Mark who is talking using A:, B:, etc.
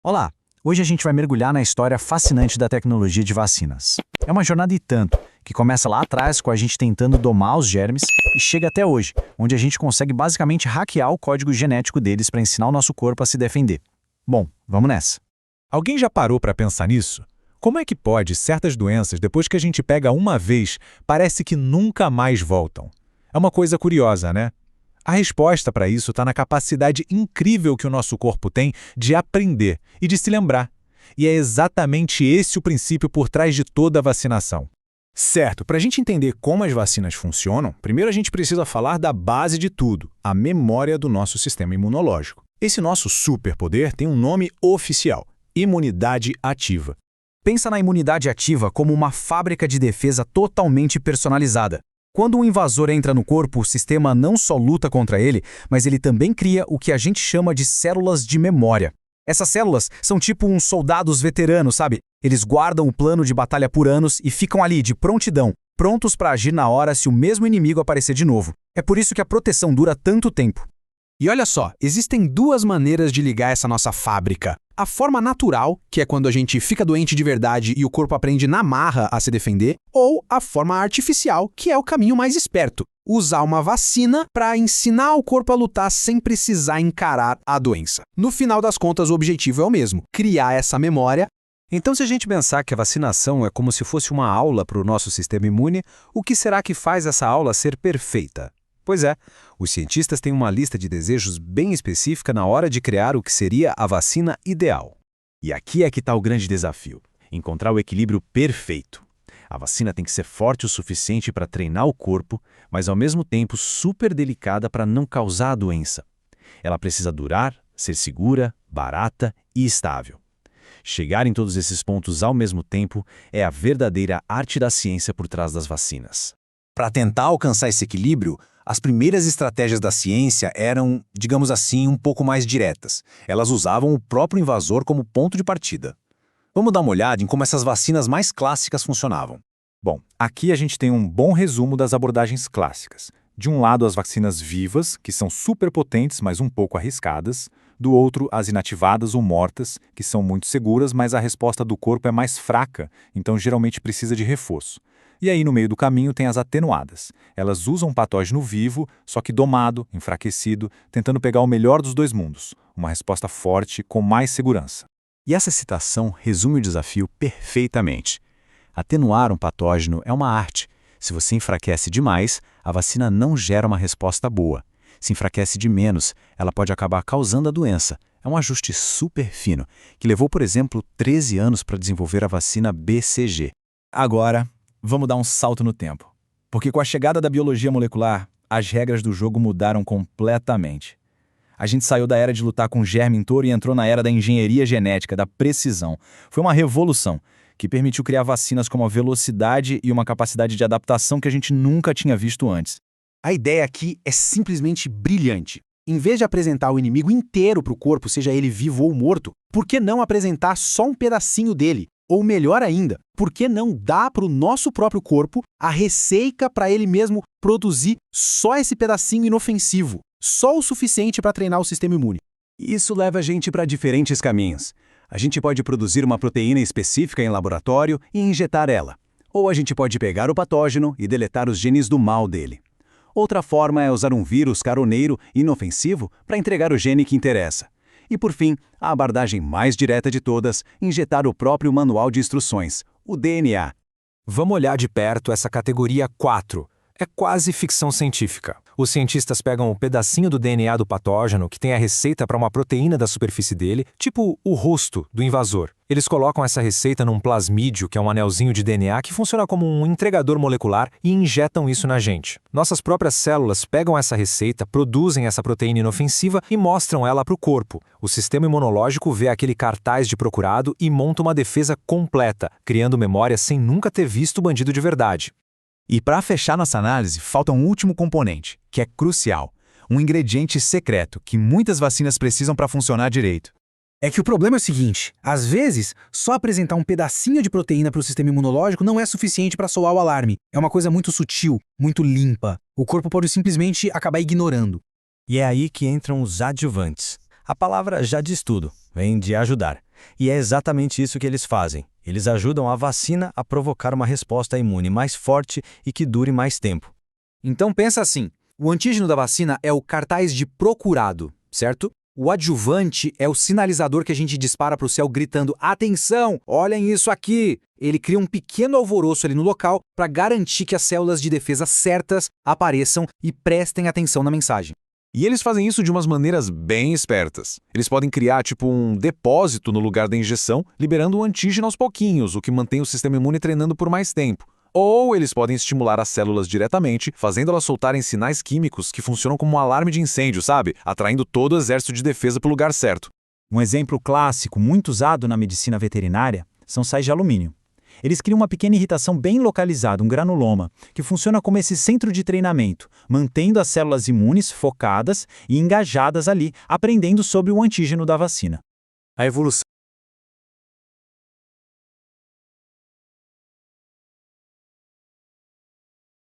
A: Olá! Hoje a gente vai mergulhar na história fascinante da tecnologia de vacinas. É uma jornada e tanto, que começa lá atrás com a gente tentando domar os germes e chega até hoje, onde a gente consegue basicamente hackear o código genético deles para ensinar o nosso corpo a se defender. Bom, vamos nessa.
B: Alguém já parou para pensar nisso? Como é que pode certas doenças, depois que a gente pega uma vez, parece que nunca mais voltam? É uma coisa curiosa, né? A resposta para isso está na capacidade incrível que o nosso corpo tem de aprender e de se lembrar. E é exatamente esse o princípio por trás de toda a vacinação.
C: Certo, para a gente entender como as vacinas funcionam, primeiro a gente precisa falar da base de tudo, a memória do nosso sistema imunológico. Esse nosso superpoder tem um nome oficial: imunidade ativa.
A: Pensa na imunidade ativa como uma fábrica de defesa totalmente personalizada. Quando um invasor entra no corpo, o sistema não só luta contra ele, mas ele também cria o que a gente chama de células de memória. Essas células são tipo uns soldados veteranos, sabe? Eles guardam o plano de batalha por anos e ficam ali de prontidão, prontos para agir na hora se o mesmo inimigo aparecer de novo. É por isso que a proteção dura tanto tempo.
C: E olha só, existem duas maneiras de ligar essa nossa fábrica. A forma natural, que é quando a gente fica doente de verdade e o corpo aprende na marra a se defender, ou a forma artificial, que é o caminho mais esperto: usar uma vacina para ensinar o corpo a lutar sem precisar encarar a doença. No final das contas, o objetivo é o mesmo: criar essa memória.
D: Então, se a gente pensar que a vacinação é como se fosse uma aula para o nosso sistema imune, o que será que faz essa aula ser perfeita? Pois é, os cientistas têm uma lista de desejos bem específica na hora de criar o que seria a vacina ideal.
A: E aqui é que está o grande desafio: encontrar o equilíbrio perfeito. A vacina tem que ser forte o suficiente para treinar o corpo, mas ao mesmo tempo super delicada para não causar a doença. Ela precisa durar, ser segura, barata e estável. Chegar em todos esses pontos ao mesmo tempo é a verdadeira arte da ciência por trás das vacinas.
E: Para tentar alcançar esse equilíbrio, as primeiras estratégias da ciência eram, digamos assim, um pouco mais diretas. Elas usavam o próprio invasor como ponto de partida. Vamos dar uma olhada em como essas vacinas mais clássicas funcionavam.
B: Bom, aqui a gente tem um bom resumo das abordagens clássicas. De um lado, as vacinas vivas, que são super potentes, mas um pouco arriscadas. Do outro, as inativadas ou mortas, que são muito seguras, mas a resposta do corpo é mais fraca, então geralmente precisa de reforço. E aí, no meio do caminho, tem as atenuadas. Elas usam um patógeno vivo, só que domado, enfraquecido, tentando pegar o melhor dos dois mundos. Uma resposta forte, com mais segurança.
A: E essa citação resume o desafio perfeitamente. Atenuar um patógeno é uma arte. Se você enfraquece demais, a vacina não gera uma resposta boa. Se enfraquece de menos, ela pode acabar causando a doença. É um ajuste super fino, que levou, por exemplo, 13 anos para desenvolver a vacina BCG.
C: Agora, vamos dar um salto no tempo. Porque com a chegada da biologia molecular, as regras do jogo mudaram completamente. A gente saiu da era de lutar com germe em touro e entrou na era da engenharia genética, da precisão. Foi uma revolução que permitiu criar vacinas com uma velocidade e uma capacidade de adaptação que a gente nunca tinha visto antes. A ideia aqui é simplesmente brilhante. Em vez de apresentar o inimigo inteiro para o corpo, seja ele vivo ou morto, por que não apresentar só um pedacinho dele? Ou melhor ainda, por que não dar para o nosso próprio corpo a receita para ele mesmo produzir só esse pedacinho inofensivo, só o suficiente para treinar o sistema imune?
A: Isso leva a gente para diferentes caminhos. A gente pode produzir uma proteína específica em laboratório e injetar ela. Ou a gente pode pegar o patógeno e deletar os genes do mal dele. Outra forma é usar um vírus caroneiro inofensivo para entregar o gene que interessa. E por fim, a abordagem mais direta de todas, injetar o próprio manual de instruções, o DNA.
D: Vamos olhar de perto essa categoria 4. É quase ficção científica. Os cientistas pegam um pedacinho do DNA do patógeno que tem a receita para uma proteína da superfície dele, tipo o rosto do invasor. Eles colocam essa receita num plasmídio, que é um anelzinho de DNA que funciona como um entregador molecular, e injetam isso na gente. Nossas próprias células pegam essa receita, produzem essa proteína inofensiva e mostram ela para o corpo. O sistema imunológico vê aquele cartaz de procurado e monta uma defesa completa, criando memória sem nunca ter visto o bandido de verdade.
E: E para fechar nossa análise, falta um último componente, que é crucial: um ingrediente secreto que muitas vacinas precisam para funcionar direito.
C: É que o problema é o seguinte: às vezes, só apresentar um pedacinho de proteína para o sistema imunológico não é suficiente para soar o alarme. É uma coisa muito sutil, muito limpa. O corpo pode simplesmente acabar ignorando.
A: E é aí que entram os adjuvantes. A palavra já diz tudo, vem de ajudar.
F: E é exatamente isso que eles fazem. Eles ajudam a vacina a provocar uma resposta imune mais forte e que dure mais tempo.
A: Então pensa assim, o antígeno da vacina é o cartaz de procurado, certo? O adjuvante é o sinalizador que a gente dispara para o céu gritando atenção, olhem isso aqui! Ele cria um pequeno alvoroço ali no local para garantir que as células de defesa certas apareçam e prestem atenção na mensagem.
B: E eles fazem isso de umas maneiras bem espertas. Eles podem criar tipo um depósito no lugar da injeção, liberando o antígeno aos pouquinhos, o que mantém o sistema imune treinando por mais tempo. Ou eles podem estimular as células diretamente, fazendo elas soltarem sinais químicos que funcionam como um alarme de incêndio, sabe? Atraindo todo o exército de defesa para o lugar certo.
C: Um exemplo clássico, muito usado na medicina veterinária, são sais de alumínio. Eles criam uma pequena irritação bem localizada, um granuloma, que funciona como esse centro de treinamento, mantendo as células imunes focadas e engajadas ali, aprendendo sobre o antígeno da vacina.
D: A evolução